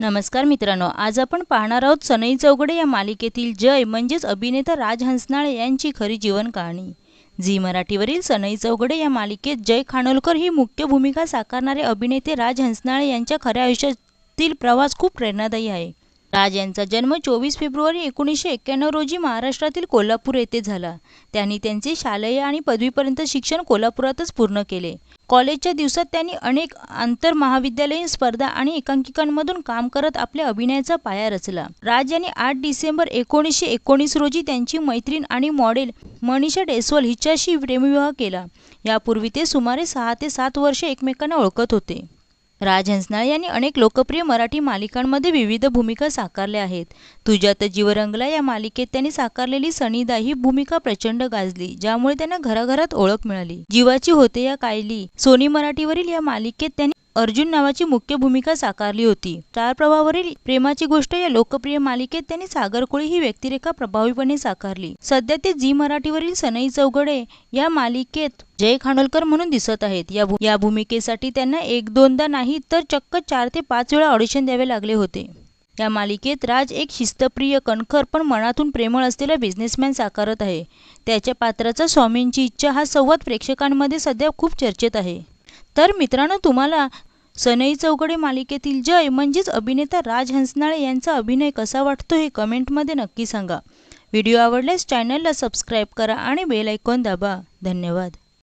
नमस्कार मित्रांनो, आज आपण पाहणार आहोत सनई चौघडे या मालिकेतील जय म्हणजेच अभिनेता राज हंसनाळे यांची खरी जीवन कहाणी। झी मराठीवरील सनई चौघडे या मालिकेत जय खानोलकर ही मुख्य भूमिका साकारणारे अभिनेते राज हंसनाळे यांच्या खऱ्या आयुष्यातील प्रवास खूप प्रेरणादायी आहे। राज यांचा जन्म 24 फेब्रुवारी 1991 रोजी महाराष्ट्रातील कोल्हापूर येथे झाला। त्यांनी त्यांचे शालेय आणि पदवीपर्यंत शिक्षण कोल्हापुरातच पूर्ण केले। कॉलेजच्या दिवसात त्यांनी अनेक आंतर महाविद्यालयीन स्पर्धा आणि एकांकिकांमधून काम करत आपल्या अभिनयाचा पाया रचला। राज यांनी 8 डिसेंबर 1919 रोजी त्यांची मैत्रीण आणि मॉडेल मनीषा डेसवाल हिच्याशी प्रेमविवाह केला। यापूर्वी ते सुमारे 6 ते 7 वर्षे एकमेकांना ओळखत होते। राज हंसनाळे यांनी अनेक लोकप्रिय मराठी मालिकांमध्ये विविध भूमिका साकारल्या आहेत। तुझ्यात जीव रंगला या मालिकेत त्यांनी साकारलेली सनीदा ही भूमिका प्रचंड गाजली, ज्यामुळे त्यांना घराघरात ओळख मिळाली। जीवाची होते या कायली सोनी मराठीवरील या मालिकेत त्यांनी अर्जुन नावाची मुख्य भूमिका साकारली होती। स्टार प्रवाहावरील प्रेमाची गोष्ट या लोकप्रिय मालिकेत त्यांनी सागर कोळी ही व्यक्तिरेखा प्रभावीपणे साकारली। सध्या ते झी मराठीवरील सनई चौघडे या मालिकेत जय खानोलकर म्हणून दिसत आहेत। या भूमिकेसाठी त्यांना 1-2दा नाही तर चक्क 4 ते 5 वेळा ऑडिशन द्यावे लागले होते। या मालिकेत राज एक शिस्तप्रिय, कणखर पण मनातून प्रेमळ असलेला बिझनेसमॅन साकारत आहे। त्याच्या पात्राचा स्वामींची इच्छा हा संवाद प्रेक्षकांमध्ये सध्या खूप चर्चेत आहे। तर मित्रांनो, तुम्हाला सनई चौघडे मालिकेतील जय म्हणजेच अभिनेता राज हंसनाळे यांचा अभिनय कसा वाटतो हे कमेंटमध्ये नक्की सांगा। व्हिडिओ आवडल्यास चॅनलला सबस्क्राईब करा आणि बेल आयकॉन दाबा। धन्यवाद।